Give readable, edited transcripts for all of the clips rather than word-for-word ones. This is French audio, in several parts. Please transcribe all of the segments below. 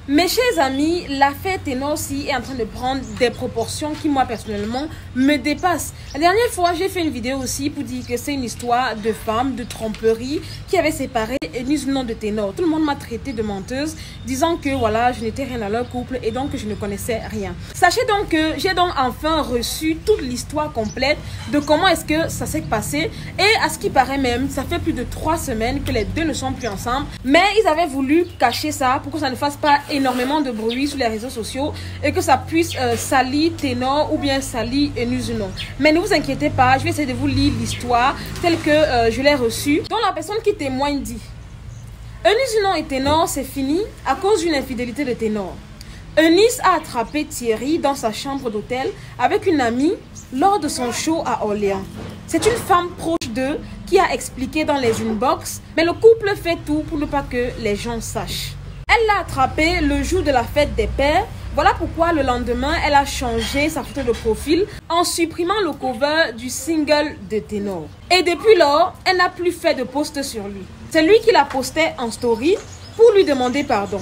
Mes chers amis, l'affaire Ténor-ci est en train de prendre des proportions qui, moi, personnellement, me dépassent. La dernière fois, j'ai fait une vidéo aussi pour dire que c'est une histoire de femme, de tromperie, qui avait séparé Eunice nom de Ténor. Tout le monde m'a traité de menteuse, disant que, voilà, je n'étais rien à leur couple et donc que je ne connaissais rien. Sachez donc que j'ai donc enfin reçu toute l'histoire complète de comment est-ce que ça s'est passé. Et à ce qui paraît même, ça fait plus de 3 semaines que les deux ne sont plus ensemble. Mais ils avaient voulu cacher ça pour que ça ne fasse pas énormément de bruit sur les réseaux sociaux et que ça puisse salir Ténor ou bien salir Eunice Unon. Mais ne vous inquiétez pas, je vais essayer de vous lire l'histoire telle que je l'ai reçue. Donc la personne qui témoigne dit: Eunice Unon et Ténor, c'est fini à cause d'une infidélité de Ténor. Eunice a attrapé Thierry dans sa chambre d'hôtel avec une amie lors de son show à Orléans. C'est une femme proche d'eux qui a expliqué dans les inbox, mais le couple fait tout pour ne pas que les gens sachent. Elle l'a attrapé le jour de la fête des pères. Voilà pourquoi le lendemain, elle a changé sa photo de profil en supprimant le cover du single de Ténor. Et depuis lors, elle n'a plus fait de post sur lui. C'est lui qui la postait en story pour lui demander pardon.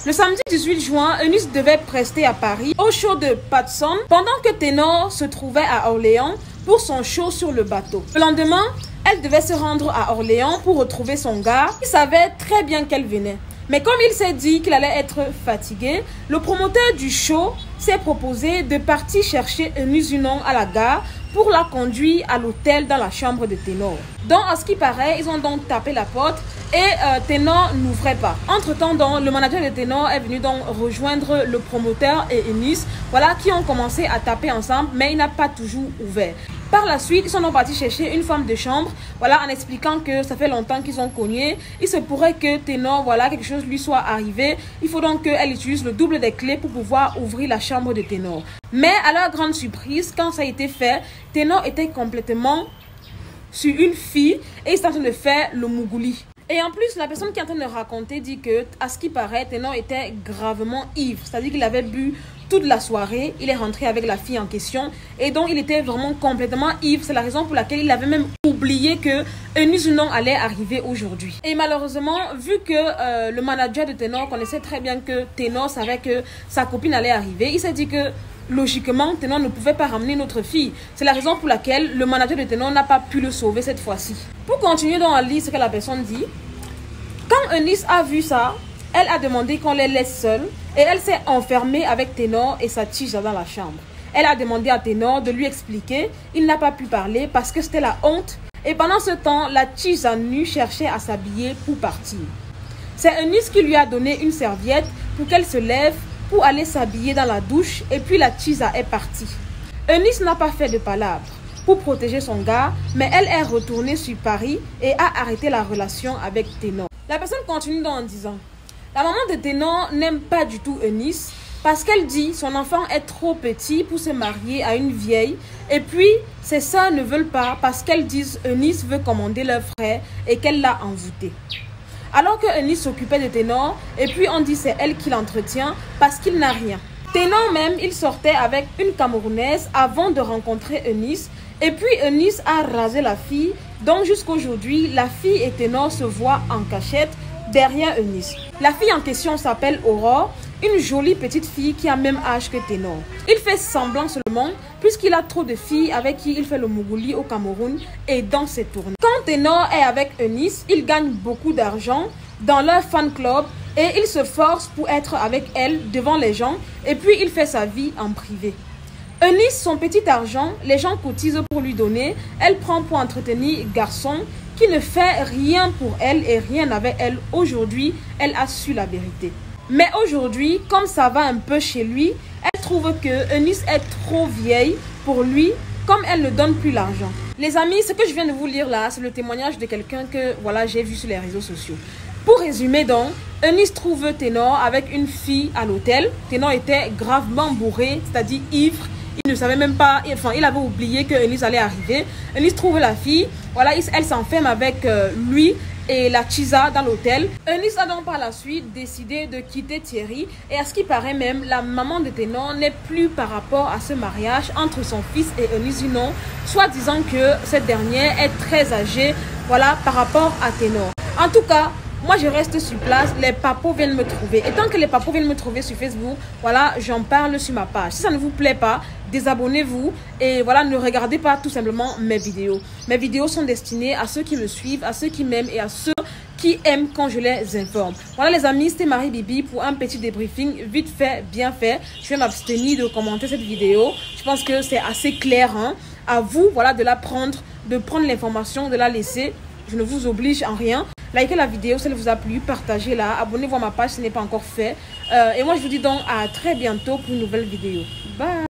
Le samedi 18 juin, Eunice devait prester à Paris au show de Patson pendant que Ténor se trouvait à Orléans pour son show sur le bateau. Le lendemain, elle devait se rendre à Orléans pour retrouver son gars. Il savait très bien qu'elle venait. Mais comme il s'est dit qu'il allait être fatigué, le promoteur du show s'est proposé de partir chercher Eunice Unon à la gare pour la conduire à l'hôtel dans la chambre de Ténor. Donc, à ce qui paraît, ils ont donc tapé la porte et Ténor n'ouvrait pas. Entre-temps, le manager de Ténor est venu donc rejoindre le promoteur et Eunice, voilà, qui ont commencé à taper ensemble, mais il n'a pas toujours ouvert. Par la suite, ils sont donc partis chercher une femme de chambre, voilà, en expliquant que ça fait longtemps qu'ils ont cogné. Il se pourrait que Ténor, voilà, quelque chose lui soit arrivé. Il faut donc qu'elle utilise le double des clés pour pouvoir ouvrir la chambre de Ténor. Mais à leur grande surprise, quand ça a été fait, Ténor était complètement sur une fille et il était en train de faire le mougouli. Et en plus, la personne qui est en train de raconter dit que, à ce qui paraît, Ténor était gravement ivre. C'est-à-dire qu'il avait bu toute la soirée, il est rentré avec la fille en question et donc il était vraiment complètement ivre. C'est la raison pour laquelle il avait même oublié que Eunice Unon allait arriver aujourd'hui. Et malheureusement, vu que le manager de Ténor connaissait très bien que Ténor savait que sa copine allait arriver, il s'est dit que logiquement, Ténor ne pouvait pas ramener notre fille. C'est la raison pour laquelle le manager de Ténor n'a pas pu le sauver cette fois-ci. Pour continuer dans la liste, ce que la personne dit, quand Eunice a vu ça, elle a demandé qu'on les laisse seuls et elle s'est enfermée avec Ténor et sa tige dans la chambre. Elle a demandé à Ténor de lui expliquer. Il n'a pas pu parler parce que c'était la honte. Et pendant ce temps, la tige à nu cherchait à s'habiller pour partir. C'est Eunice qui lui a donné une serviette pour qu'elle se lève pour aller s'habiller dans la douche et puis la Tisa est partie. Eunice n'a pas fait de palabres pour protéger son gars, mais elle est retournée sur Paris et a arrêté la relation avec Ténor. La personne continue en disant: la maman de Ténor n'aime pas du tout Eunice parce qu'elle dit son enfant est trop petit pour se marier à une vieille et puis ses sœurs ne veulent pas parce qu'elles disent Eunice veut commander leur frère et qu'elle l'a envoûté. Alors que Eunice s'occupait de Ténor, et puis on dit c'est elle qui l'entretient parce qu'il n'a rien. Ténor même, il sortait avec une Camerounaise avant de rencontrer Eunice, et puis Eunice a rasé la fille, donc jusqu'aujourd'hui, la fille et Ténor se voient en cachette derrière Eunice. La fille en question s'appelle Aurore, une jolie petite fille qui a même âge que Ténor. Il fait semblant seulement puisqu'il a trop de filles avec qui il fait le mougouli au Cameroun et dans ses tournées. Quand Ténor est avec Eunice, il gagne beaucoup d'argent dans leur fan club et il se force pour être avec elle devant les gens et puis il fait sa vie en privé. Eunice, son petit argent, les gens cotisent pour lui donner, elle prend pour entretenir garçon qui ne fait rien pour elle et rien avec elle. Aujourd'hui, elle a su la vérité. Mais aujourd'hui, comme ça va un peu chez lui, elle trouve que Eunice est trop vieille pour lui, comme elle ne donne plus l'argent. Les amis, ce que je viens de vous lire là, c'est le témoignage de quelqu'un que voilà, j'ai vu sur les réseaux sociaux. Pour résumer donc, Eunice trouve Ténor avec une fille à l'hôtel. Ténor était gravement bourré, c'est-à-dire ivre. Il ne savait même pas, enfin, il avait oublié que Eunice allait arriver. Eunice trouve la fille, voilà, elle s'enferme avec lui et la Tisa dans l'hôtel. Eunice a donc par la suite décidé de quitter Thierry et à ce qui paraît même, la maman de Ténor n'est plus par rapport à ce mariage entre son fils et Eunice Unon, soit disant que cette dernière est très âgée, voilà, par rapport à Ténor. En tout cas, moi je reste sur place, les papos viennent me trouver. Et tant que les papos viennent me trouver sur Facebook, voilà, j'en parle sur ma page. Si ça ne vous plaît pas, désabonnez-vous et voilà, ne regardez pas tout simplement mes vidéos. Mes vidéos sont destinées à ceux qui me suivent, à ceux qui m'aiment et à ceux qui aiment quand je les informe. Voilà les amis, c'était Marie Bibi pour un petit débriefing vite fait, bien fait. Je vais m'abstenir de commenter cette vidéo. Je pense que c'est assez clair, hein. À vous, voilà, de la prendre, de prendre l'information, de la laisser. Je ne vous oblige en rien. Likez la vidéo si elle vous a plu, partagez-la, abonnez-vous à ma page si ce n'est pas encore fait. Et moi, je vous dis donc à très bientôt pour une nouvelle vidéo. Bye!